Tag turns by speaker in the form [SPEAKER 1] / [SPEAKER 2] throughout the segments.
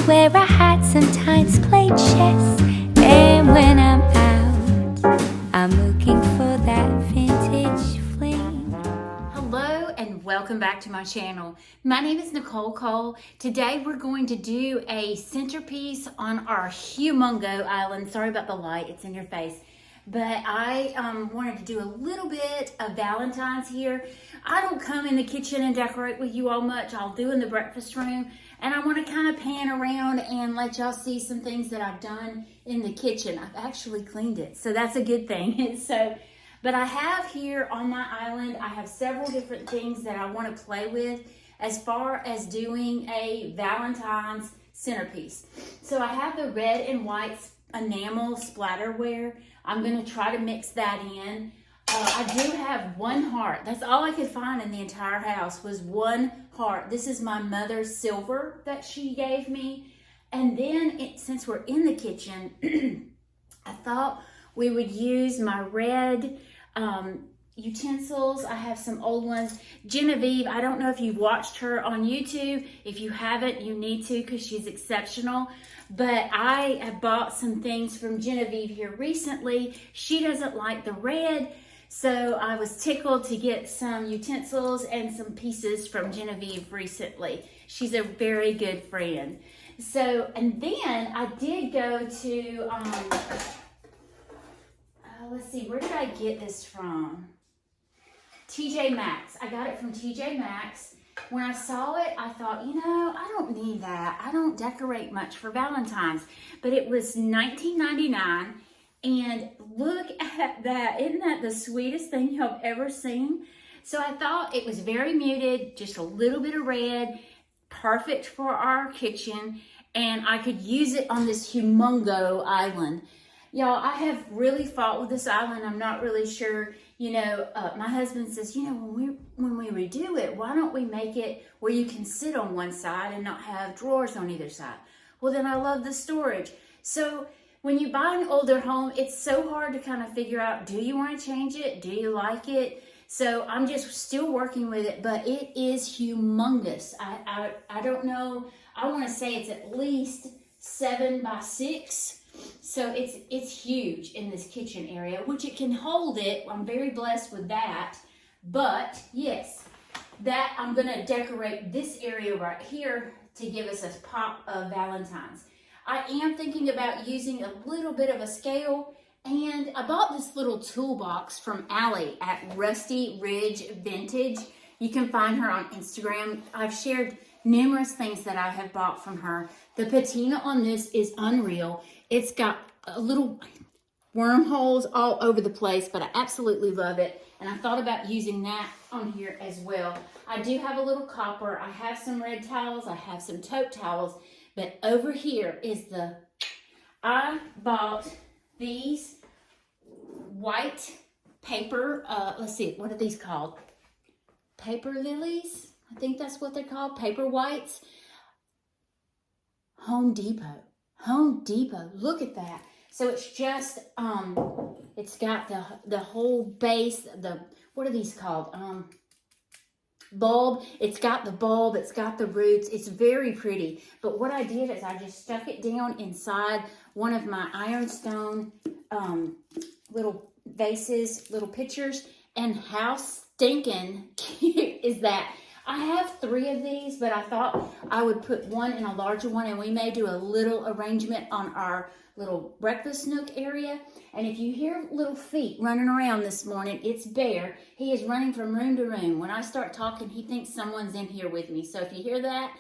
[SPEAKER 1] wear a hat, sometimes play chess. And when I'm out, I'm looking for that vintage fling.
[SPEAKER 2] Hello and welcome back to my channel. My name is Nicole Cole. Today we're going to do a centerpiece on our humongo island. Sorry about the light, it's in your face. But I wanted to do a little bit of Valentine's here. I don't come in the kitchen and decorate with you all much. I'll do in the breakfast room. And I want to kind of pan around and let y'all see some things that I've done in the kitchen. I've actually cleaned it, so that's a good thing. But I have here on my island, I have several different things that I want to play with as far as doing a Valentine's centerpiece. So I have the red and white enamel splatterware. I'm going to try to mix that in. I do have one heart. That's all I could find in the entire house was one heart. This is my mother's silver that she gave me. And then since we're in the kitchen, I thought we would use my red utensils. I have some old ones. Genevieve, I don't know if you've watched her on YouTube. If you haven't, you need to because she's exceptional. But I have bought some things from Genevieve here recently. She doesn't like the red, so I was tickled to get some utensils and some pieces from Genevieve recently. She's a very good friend. So, and then I did go to, let's see, where did I get this from? TJ Maxx. I got it from TJ Maxx. When I saw it, I thought, you know, I don't need that. I don't decorate much for Valentine's. But it was $19.99. And look at that. Isn't that the sweetest thing you've ever seen? So I thought it was very muted, just a little bit of red, perfect for our kitchen. And I could use it on this humongo island. Y'all, I have really fought with this island. I'm not really sure. You know, my husband says, you know, when we redo it, why don't we make it where you can sit on one side and not have drawers on either side? Well, then I love the storage. So when you buy an older home, it's so hard to kind of figure out, do you want to change it? Do you like it? So I'm just still working with it, but it is humongous. I don't know. I want to say it's at least 7 by 6. So it's huge in this kitchen area, which it can hold it. I'm very blessed with that. But yes, that I'm going to decorate this area right here to give us a pop of Valentine's. I am thinking about using a little bit of a scale, and I bought this little toolbox from Allie at Rusty Ridge Vintage. You can find her on Instagram. I've shared numerous things that I have bought from her. The patina on this is unreal. It's got a little wormholes all over the place, but I absolutely love it. And I thought about using that on here as well. I do have a little copper. I have some red towels. I have some tote towels. But over here is I bought these white paper, let's see, what are these called? Paper lilies? I think that's what they're called, paper whites. Home Depot, look at that. So it's just, it's got the whole base, what are these called? Bulb. It's got the bulb, it's got the roots. It's very pretty. But what I did is I just stuck it down inside one of my ironstone little vases, little pitchers. And how stinking cute is that? I have 3 of these, but I thought I would put one in a larger one, and we may do a little arrangement on our little breakfast nook area. And if you hear little feet running around this morning, it's Bear. He is running from room to room. When I start talking, he thinks someone's in here with me. So if you hear that,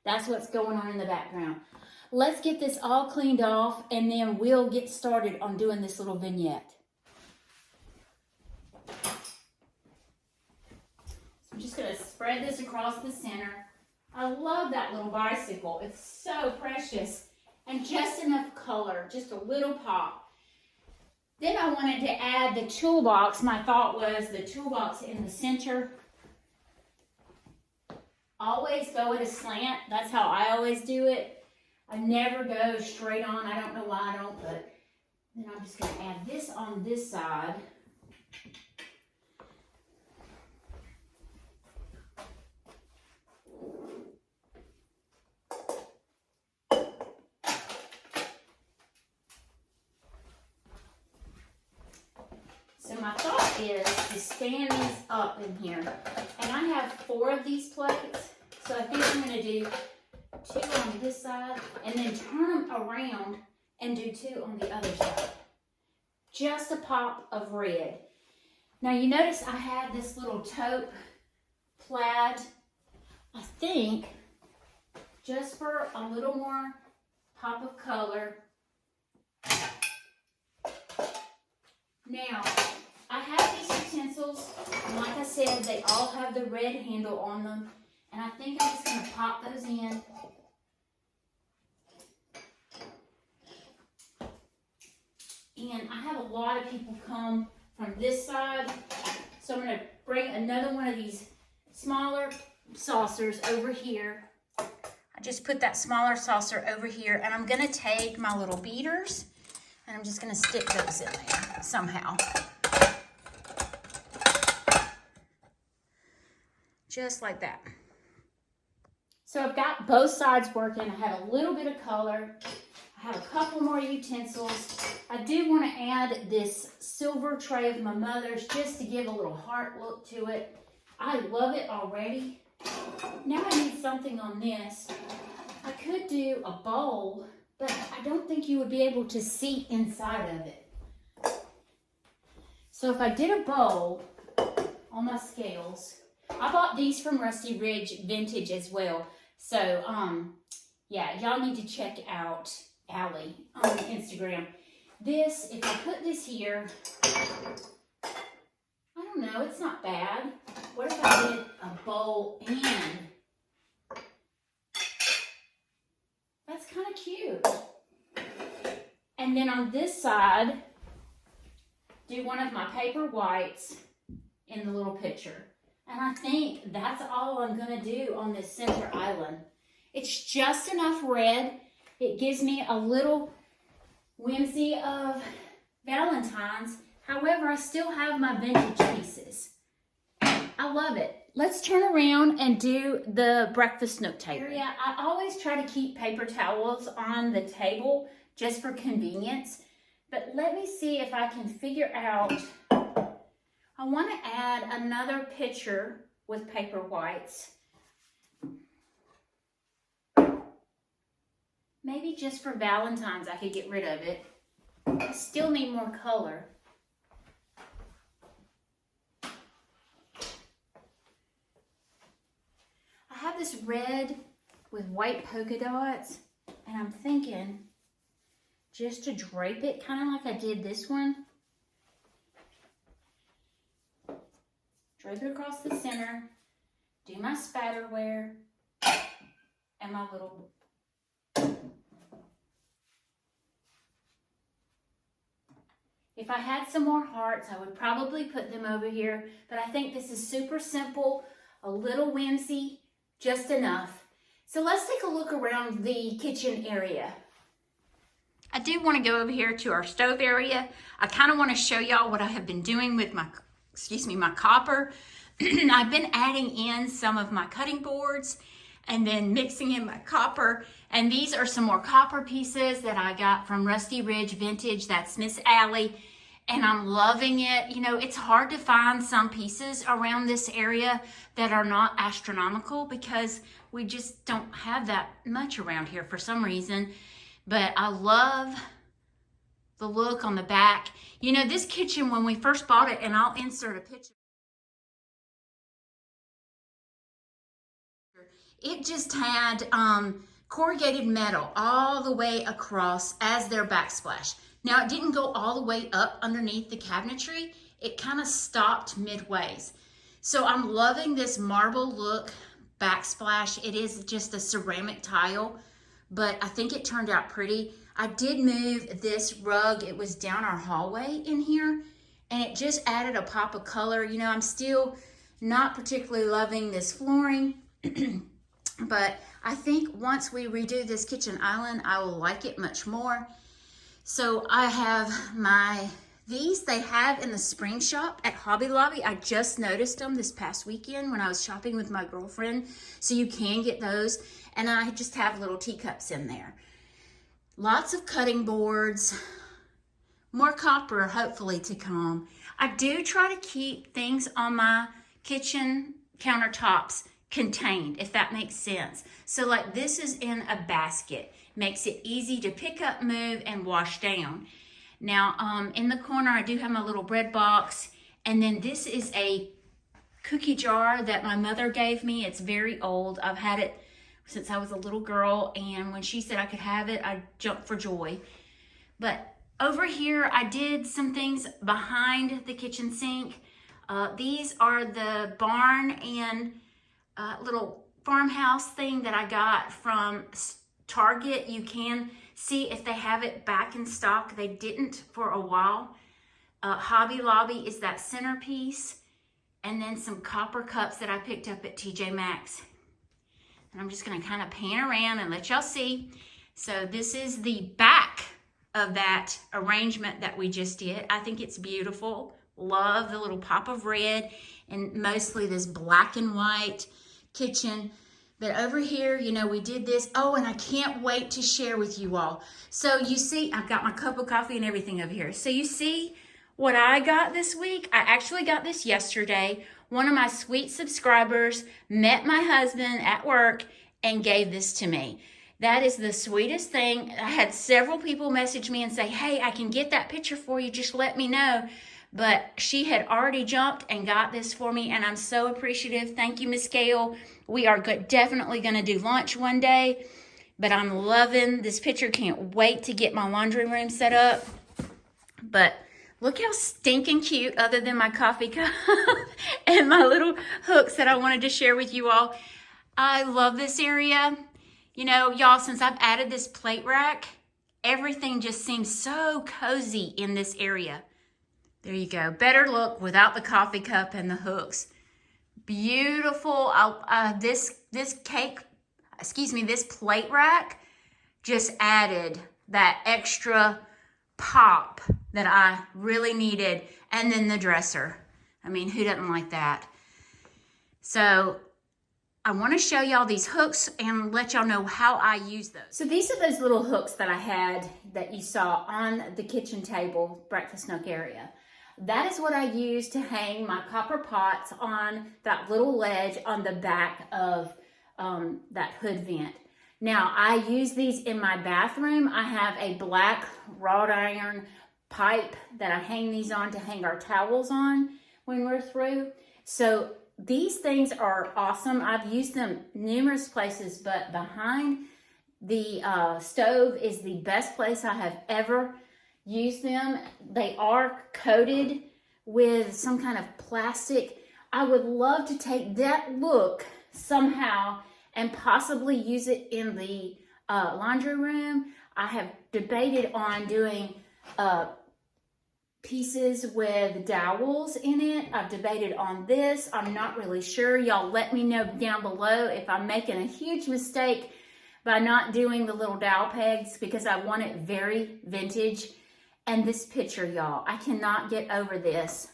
[SPEAKER 2] that's what's going on in the background. Let's get this all cleaned off, and then we'll get started on doing this little vignette. I'm just going to spread this across the center. I love that little bicycle. It's so precious. And just enough color, just a little pop. Then I wanted to add the toolbox. My thought was the toolbox in the center. Always go at a slant. That's how I always do it. I never go straight on. I don't know why I don't, but then I'm just going to add this on this side. is to stand these up in here. And I have 4 of these plates, so I think I'm gonna do 2 on this side and then turn them around and do 2 on the other side. Just a pop of red. Now you notice I had this little taupe plaid, I think, just for a little more pop of color. Now, I have these utensils, and like I said, they all have the red handle on them, and I think I'm just going to pop those in. And I have a lot of people come from this side, so I'm going to bring another one of these smaller saucers over here. I just put that smaller saucer over here, and I'm going to take my little beaters, and I'm just going to stick those in there somehow. Just like that. So I've got both sides working. I have a little bit of color. I have a couple more utensils. I do want to add this silver tray of my mother's just to give a little heart look to it. I love it already. Now I need something on this. I could do a bowl, but I don't think you would be able to see inside of it. So if I did a bowl on my scales, I bought these from Rusty Ridge Vintage as well. So, yeah, y'all need to check out Allie on Instagram. This, if I put this here, I don't know, it's not bad. What if I did a bowl and? That's kind of cute. And then on this side, do one of my paper whites in the little pitcher. And I think that's all I'm going to do on this center island. It's just enough red. It gives me a little whimsy of Valentine's. However, I still have my vintage pieces. I love it. Let's turn around and do the breakfast nook table. Yeah, I always try to keep paper towels on the table just for convenience. But let me see if I can figure out. I want to add another pitcher with paper whites. Maybe just for Valentine's I could get rid of it. I still need more color. I have this red with white polka dots, and I'm thinking just to drape it kind of like I did this one. Drape it across the center, do my spatterware, and my little. If I had some more hearts, I would probably put them over here, but I think this is super simple, a little whimsy, just enough. So let's take a look around the kitchen area. I do want to go over here to our stove area. I kind of want to show y'all what I have been doing with my copper. I've been adding in some of my cutting boards and then mixing in my copper. And these are some more copper pieces that I got from Rusty Ridge Vintage. That's Miss Allie. And I'm loving it. You know, it's hard to find some pieces around this area that are not astronomical because we just don't have that much around here for some reason. But I love the look on the back. You know, this kitchen, when we first bought it, and I'll insert a picture, it just had corrugated metal all the way across as their backsplash. Now, it didn't go all the way up underneath the cabinetry. It kind of stopped midways. So I'm loving this marble look backsplash. It is just a ceramic tile, but I think it turned out pretty. I did move this rug. It was down our hallway in here, and it just added a pop of color. You know, I'm still not particularly loving this flooring, but I think once we redo this kitchen island, I will like it much more. So I have these they have in the spring shop at Hobby Lobby. I just noticed them this past weekend when I was shopping with my girlfriend. So you can get those. And I just have little teacups in there. Lots of cutting boards. More copper, hopefully, to come. I do try to keep things on my kitchen countertops contained, if that makes sense. So like this is in a basket, makes it easy to pick up, move, and wash down. Now in the corner I do have my little bread box, and then this is a cookie jar that my mother gave me. It's very old. I've had it since I was a little girl, and when she said I could have it, I jumped for joy. But over here I did some things behind the kitchen sink. These are the barn and little farmhouse thing that I got from Target. You can see if they have it back in stock. They didn't for a while. Hobby Lobby is that centerpiece, and then some copper cups that I picked up at TJ Maxx. And I'm just gonna kind of pan around and let y'all see. So this is the back of that arrangement that we just did. I think it's beautiful. Love the little pop of red and mostly this black and white kitchen. But over here, you know, we did this. Oh, and I can't wait to share with you all. So you see, I've got my cup of coffee and everything over here. So you see what I got this week? I actually got this yesterday. One of my sweet subscribers met my husband at work and gave this to me. That is the sweetest thing. I had several people message me and say, hey, I can get that picture for you. Just let me know. But she had already jumped and got this for me, and I'm so appreciative. Thank you, Miss Gail. We are definitely going to do lunch one day, but I'm loving this picture. Can't wait to get my laundry room set up. But look how stinking cute, other than my coffee cup and my little hooks that I wanted to share with you all. I love this area. You know, y'all, since I've added this plate rack, everything just seems so cozy in this area. There you go. Better look without the coffee cup and the hooks. Beautiful. This plate rack just added that extra pop that I really needed. And then the dresser. I mean, who doesn't like that? So I want to show y'all these hooks and let y'all know how I use those. So these are those little hooks that I had that you saw on the kitchen table, breakfast nook area. That is what I use to hang my copper pots on that little ledge on the back of that hood vent. Now, I use these in my bathroom. I have a black wrought iron pipe that I hang these on to hang our towels on when we're through. So these things are awesome. I've used them numerous places, but behind the stove is the best place I have ever used them. They are coated with some kind of plastic. I would love to take that look somehow and possibly use it in the laundry room. I have debated on doing pieces with dowels in it. I've debated on this. I'm not really sure. Y'all let me know down below if I'm making a huge mistake by not doing the little dowel pegs, because I want it very vintage. And this picture, y'all, I cannot get over this.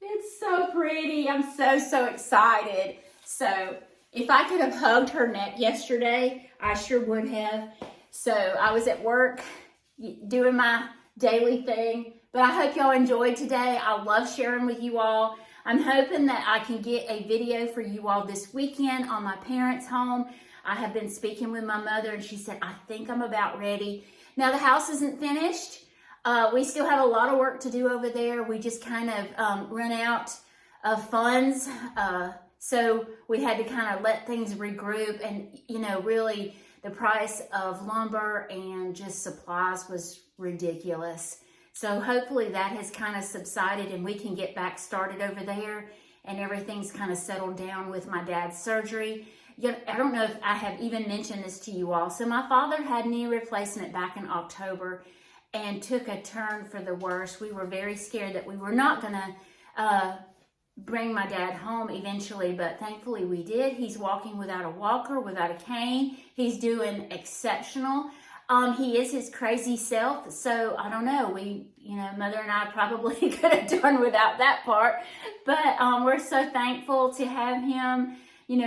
[SPEAKER 2] It's so pretty. I'm so excited. So if I could have hugged her neck yesterday, I sure would have. So I was at work doing my daily thing, but I hope y'all enjoyed today. I love sharing with you all. I'm hoping that I can get a video for you all this weekend on my parents' home. I have been speaking with my mother, and she said, I think I'm about ready. Now, the house isn't finished. We still have a lot of work to do over there. We just kind of run out of funds. So we had to kind of let things regroup. And, you know, really the price of lumber and just supplies was ridiculous. So hopefully that has kind of subsided and we can get back started over there, and everything's kind of settled down with my dad's surgery. I don't know if I have even mentioned this to you all. So my father had knee replacement back in October and took a turn for the worse. We were very scared that we were not going to bring my dad home eventually, but thankfully we did. He's walking without a walker, without a cane. He's doing exceptional. He is his crazy self, so I don't know. Mother and I probably could have done without that part, but we're so thankful to have him,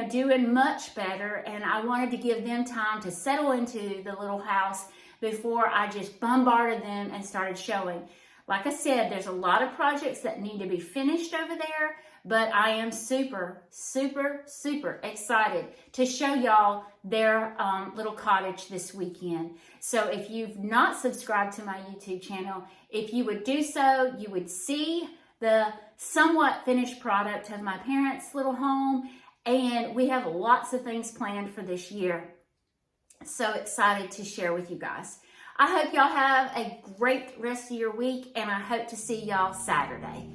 [SPEAKER 2] doing much better. And I wanted to give them time to settle into the little house before I just bombarded them and started showing. Like I said, there's a lot of projects that need to be finished over there, but I am super, super, super excited to show y'all their little cottage this weekend. So if you've not subscribed to my YouTube channel, if you would do so, you would see the somewhat finished product of my parents' little home, and we have lots of things planned for this year. So excited to share with you guys. I hope y'all have a great rest of your week, and I hope to see y'all Saturday.